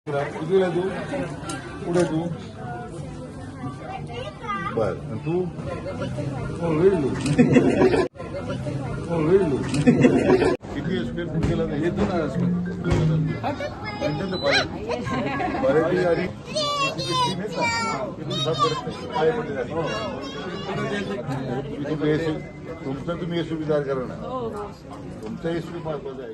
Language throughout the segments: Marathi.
कितीला तू पुढे तू बर तू किती स्क्वेअर फूट केला हे 2,000 स्क्वेअर आणि तुमचा तुम्ही एसयू विचार करा ना तुमचा एसयू महत्वाचा आहे.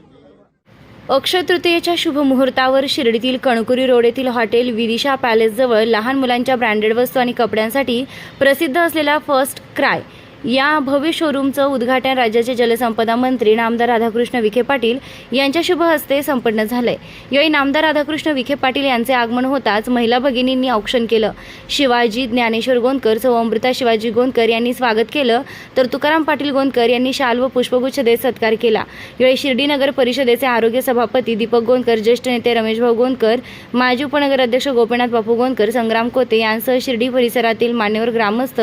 अक्षय तृतीयेच्या शुभ मुहूर्तावर शिर्डीतील कणकुरी रोड येथील हॉटेल विदिशा पॅलेसजवळ लहान मुलांच्या ब्रँडेड वस्तू आणि कपड्यांसाठी प्रसिद्ध असलेला फर्स्ट क्राय या भव्य शोरूमचं उद्घाटन राज्याचे जलसंपदा मंत्री नामदार राधाकृष्ण विखे पाटील यांच्या शुभ हस्ते संपन्न झालंय. यावेळी नामदार राधाकृष्ण विखे पाटील यांचे आगमन होताच महिला भगिनींनी औक्षण केलं. शिवाजी ज्ञानेश्वर गोंदकर, सौ अमृता शिवाजी गोंदकर यांनी स्वागत केलं तर तुकाराम पाटील गोंदकर यांनी शाल व पुष्पगुच्छ देत सत्कार केला. यावेळी शिर्डी नगर परिषदेचे आरोग्य सभापती दीपक गोंदकर, ज्येष्ठ नेते रमेशभाऊ गोंदकर, माजी उपनगर अध्यक्ष गोपीनाथ बापू गोंदकर, संग्राम कोते यांसह शिर्डी परिसरातील मान्यवर ग्रामस्थ,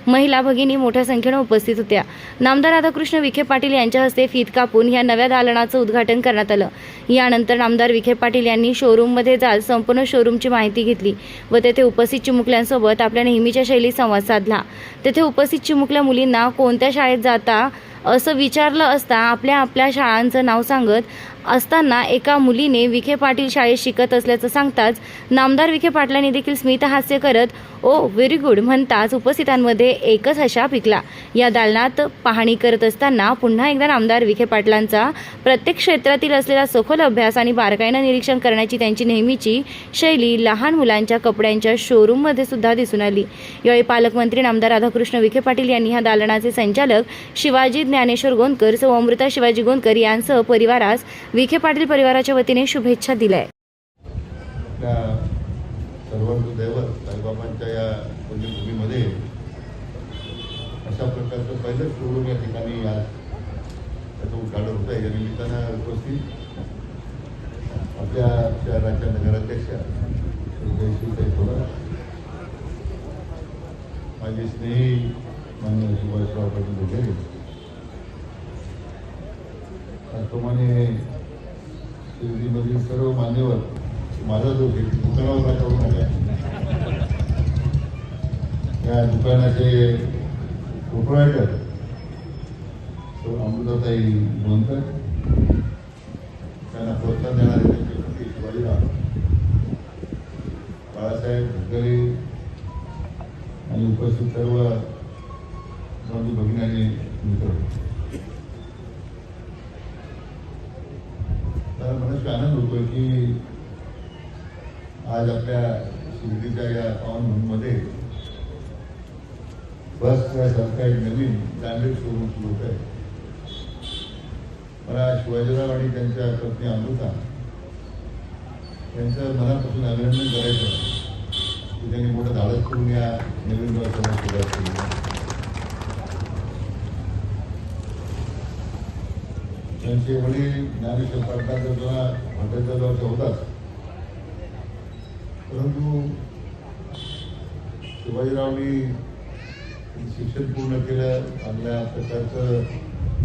महिला भगिनी मोठ्या संख्येने उपस्थित होत्या. नामदार राधाकृष्ण विखे पाटील यांच्या हस्ते फीत कापून या नव्या दालनाचं उद्घाटन करण्यात आलं. यानंतर नामदार विखे पाटील यांनी शोरूममध्ये जात संपूर्ण शोरूमची माहिती घेतली व तेथे उपस्थित चिमुकल्यांसोबत आपल्या नेहमीच्या शैलीत संवाद साधला. तेथे उपस्थित चिमुकल्या मुलींना कोणत्या शाळेत जाता असं विचारलं असता आपल्या शाळांचं नाव सांगत असताना एका मुलीने विखे पाटील शाळेत शिकत असल्याचं सांगताच नामदार विखे पाटलांनी देखील स्मितहास्य करत ओ व्हेरी गुड म्हणताच उपस्थितांमध्ये एकच हशा पिकला. या दालनात पाहणी करत असताना पुन्हा एकदा नामदार विखे पाटलांचा प्रत्येक क्षेत्रातील असलेला सखोल अभ्यास आणि बारकाईनं निरीक्षण करण्याची त्यांची नेहमीची शैली लहान मुलांच्या कपड्यांच्या शोरूममध्ये सुद्धा दिसून आली. यावेळी पालकमंत्री नामदार राधाकृष्ण विखे पाटील यांनी ह्या दालनाचे संचालक शिवाजी ज्ञानेश्वर गोंदकर, सौ अमृता शिवाजी गोंदकर यांसह परिवारास विखे पाटील परिवाराच्या वतीने शुभेच्छा दिल्या. सर्वांचं दैवत साईबाबांच्या या पुण्यभूमीमध्ये अशा प्रकारचं पहिलं शोरूम या ठिकाणी आज त्याचं उद्घाटन होतं आहे. या निमित्तानं उपस्थित आपल्या शहराच्या नगराध्यक्षा जयश्रीताई थोरात, माझे स्नेही मान्य सुभाषराव पाटील वगैरे, त्याचप्रमाणे शिर्डीमधील सर्व मान्यवर, माझा जो दुकानावर करून आला या दुकानाचे प्रोप्रायटर अमृताताई गोंदकर, त्यांना प्रोत्साहन देणारे त्यांचे पती शिवाजीराव, बाळासाहेब भुजगले आणि उपस्थित सर्व बंधू भगिनी आणि मित्र, मला मनाचा आनंद होतोय की आज आपल्या शिर्डीच्या या पावनभूमीमध्ये बससारखा एक नवीन ब्रँडेड शोरूम सुरू होत आहे. मला शिवाजीराव आणि त्यांच्या पत्नी अमृता यांचं मनापासून अभिनंदन करायचं की त्यांनी मोठं धाडस करून या नवीन व्यवसायाला सुरुवात केली. त्यांचे वडील ज्ञानेश्वर पाटलांचा जेव्हा हॉटेलचा व्यवसाय होताच, परंतु शिवाजीरावनी शिक्षण पूर्ण केलं, चांगल्या प्रकारचं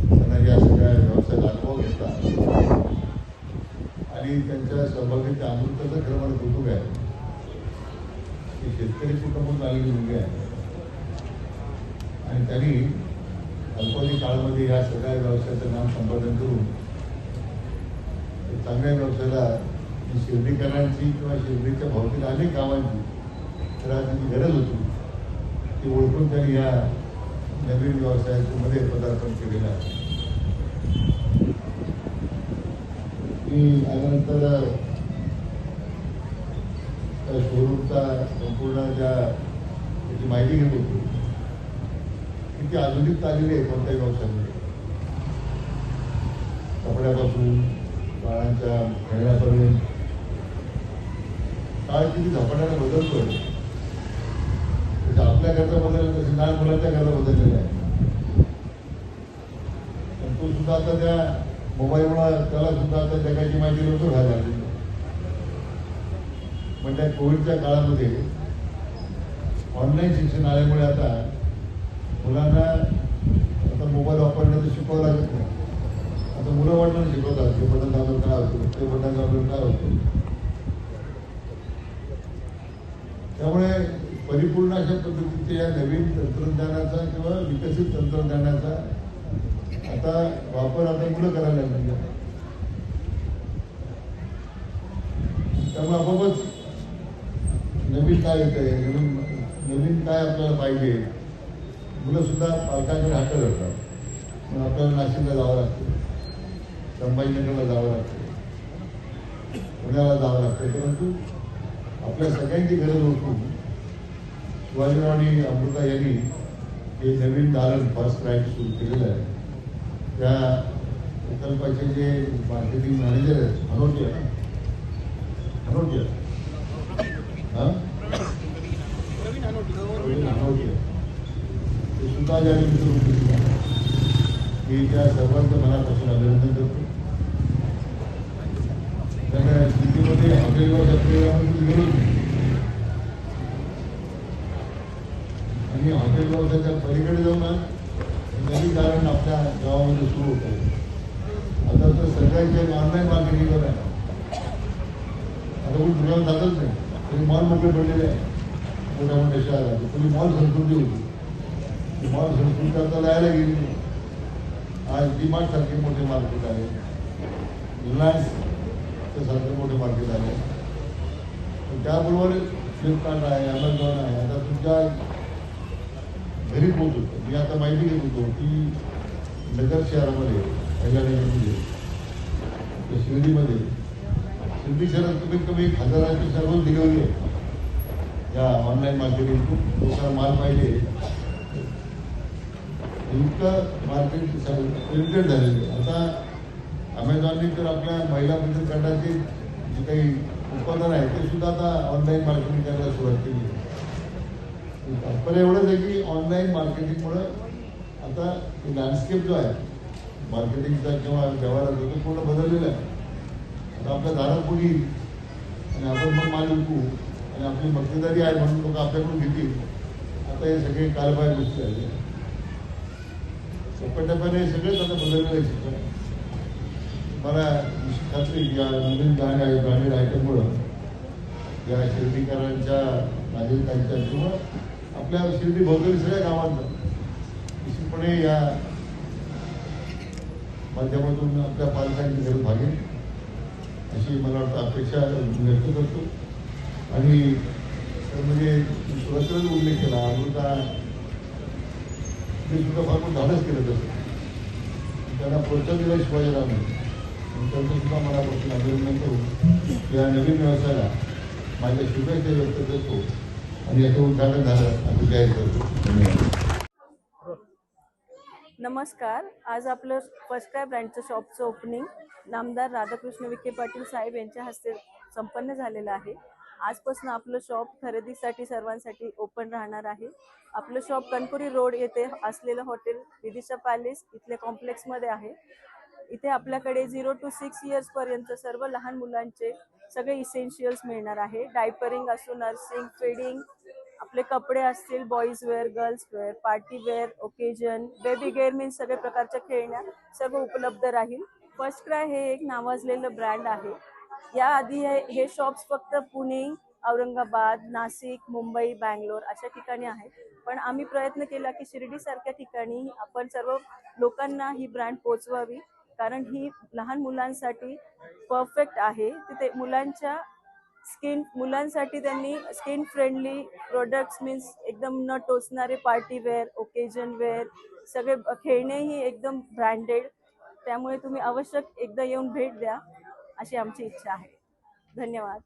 त्यांना या सगळ्या व्यवसायाचा अनुभव घेतला आणि त्यांच्या सहभागाच्या अमृताचं खरं मला कौतुक आहे की शेतकरी कुटुंबातून आलेली मुलगी आहे आणि त्यांनी अल्पावधी काळामध्ये या सगळ्या व्यवसायाचं नाम संपादन करून चांगल्या व्यवसायाला शिर्डीकरांची किंवा शिर्डीच्या भोवतीला अनेक गावांची त्याची गरज होती ती ओळखून त्यांनी या नवीन व्यवसायामध्ये पदार्पण केलेलं आहे. मी यानंतर त्या शोरूमचा संपूर्ण ज्या त्याची माहिती घेत होती की ती आधुनिकता आलेली आहे कोणत्याही व्यवसायामध्ये, कपड्यापासून बाळांच्या खेळण्यापर्यंत काळ किती झपाट्याने बदलतोय. आपल्याकरता बदललं तसे लहान मुलांच्या करता बदललेलं आहे. पण तो सुद्धा आता त्या मोबाईलमुळे त्याला सुद्धा आता जगाची माहिती लवकर व्हायला लागली. पण त्या कोविडच्या काळामध्ये ऑनलाईन शिक्षण आल्यामुळे आता मुलांना आता मोबाईल वापरणं तर शिकवावं लागत नाही. आता मुलं वाटणं शिकवतात, ते बटन दाबून काय होतं, ते बटन दाबून काय होतं. त्यामुळे परिपूर्ण अशा पद्धतीच्या या नवीन तंत्रज्ञानाचा किंवा विकसित तंत्रज्ञानाचा आता वापर आता मुलं करायला लागले. त्यामुळे आपोआपच नवीन काय येत आहे, नवीन काय आपल्याला पाहिजे, मुलं सुद्धा पालकांकडे हट्ट करतात. मग आपल्याला नाशिकला जावं लागतं, संभाजीनगरला जावं लागतं, पुण्याला जावं लागतं. परंतु आपल्या सगळ्यांची गरज ओळखून शिवाजीराव आणि अमृता यांनी हे नवीन दालन फर्स्ट रँक सुरू केलेलं आहे. त्या प्रकल्पाचे जे मार्केटिंग मॅनेजर आहेत, हनोटे ते सुद्धा ज्याने मी त्या सर्वांचं मनापासून अभिनंदन करतो. त्यांना स्थितीमध्ये हॉटेलवर गरज नाही आणि हॉटेल व्यवसायाच्या पलीकडे जाऊन नवीन कारण आपल्या गावामध्ये सुरू होत आहे. आता तर सगळ्यांचे ऑनलाईन मार्केटिंगवर आहे. आता कोणी दुकान जातच नाही, तरी मॉल मोकळे पडलेले आहे. मोठ्या मोठ्या शहरात तुम्ही मॉल संस्कृती होती, मॉल संस्कृती आता जायला गेली. आज डीमार्ट सारखे मोठे मार्केट आहे, रिलायन्स सारखे मोठे मार्केट आहे. त्याबरोबर फ्लिपकार्ट आहे, अमेझॉन आहे. आता तुमच्या घरी पोहोचतो. मी आता माहिती घेत होतो की नगर शहरामध्ये अहिल्यानगरमध्ये शिर्डीमध्ये शिर्डी शहरात कमीत कमी 1000ची सर्व डिलिव्हरी आहे. या ऑनलाईन मार्केटिंग खूप लोकांना माल पाहिजे, इतकं मार्केट लिमिटेड झालेलं आहे. आता अमेझॉनने तर आपल्या महिला बचत गटाचे जे काही उत्पादन आहे ते सुद्धा आता ऑनलाईन मार्केटिंग करायला सुरुवात केली आहे. तात्पर्य एवढंच आहे की ऑनलाईन मार्केटिंगमुळं आता लँडस्केप जो आहे मार्केटिंगचा किंवा व्यवहाराचा तो पूर्ण बदललेला आहे. आता आपल्या दारात कोणी आणि आपण मग माल विकू आणि आपली मक्तेदारी आहे म्हणून लोक आपल्याकडून घेतील. आता हे सगळे कालबाह्य गोष्टी आहेत. टप्प्याटप्प्याने सगळेच आता बदललेलं आहे शिक्षण. मला निश्चित खात्री या नवीन ब्रँडेड आयटममुळं या शिर्डीकरांच्या नागरिकांच्या किंवा आपल्या शिर्डी भोवताली सगळ्या गावांचा निश्चितपणे या माध्यमातून आपल्या पालकांची गरज भागेल अशी मला वाटतं अपेक्षा व्यक्त करतो. आणि म्हणजे सुरक्षेचा उल्लेख केला, अमृता मी सुद्धा फार पण धाडस केलं तसं त्यांना प्रोत्साहन दिलं शिवाजीरावने. त्यांचं सुद्धा मनापासून अभिनंदन करून या नवीन व्यवसायाला माझ्या शुभेच्छा व्यक्त करतो आणि याचं उद्घाटन झालं असं जाहीर करतो. धन्यवाद. नमस्कार. आज आपलं फर्स्ट क्राय ब्रँडचं शॉपचं ओपनिंग नामदार राधाकृष्ण विखे पाटील साहेब यांच्या हस्ते संपन्न झालेलं आहे. आजपासून आपलं शॉप खरेदीसाठी सर्वांसाठी ओपन राहणार आहे. आपलं शॉप कणकुरी रोड येथे असलेलं हॉटेल विदिशा पॅलेस इथल्या कॉम्प्लेक्समध्ये आहे. इथे आपल्याकडे 0 to 6 इयर्सपर्यंत सर्व लहान मुलांचे सगळे इसेन्शियल्स मिळणार आहे. डायपरिंग असो, नर्सिंग, फीडिंग, आपले कपडे असतील, boys wear, girls wear, party wear, occasion, baby gear means सगळे प्रकारच्या खेळण्या सर्व उपलब्ध राहील. फर्स्ट क्राय हे एक नावाजलेलं ब्रँड आहे. याआधी हे शॉप्स फक्त पुणे, औरंगाबाद, नाशिक, मुंबई, बँगलोर अशा ठिकाणी आहेत. पण आम्ही प्रयत्न केला की शिर्डीसारख्या ठिकाणी आपण सर्व लोकांना ही ब्रँड पोचवावी, कारण ही लहान मुलांसाठी परफेक्ट आहे. तिथे मुलांसाठी त्यांनी स्किन फ्रेंडली प्रोडक्ट्स मीन्स एकदम न टोचणारे पार्टी वेअर, ओकेजन वेअर, सगळे खेळणेही एकदम ब्रँडेड. त्यामुळे तुम्ही आवश्यक एकदा येऊन भेट द्या अशी आमची इच्छा आहे. धन्यवाद.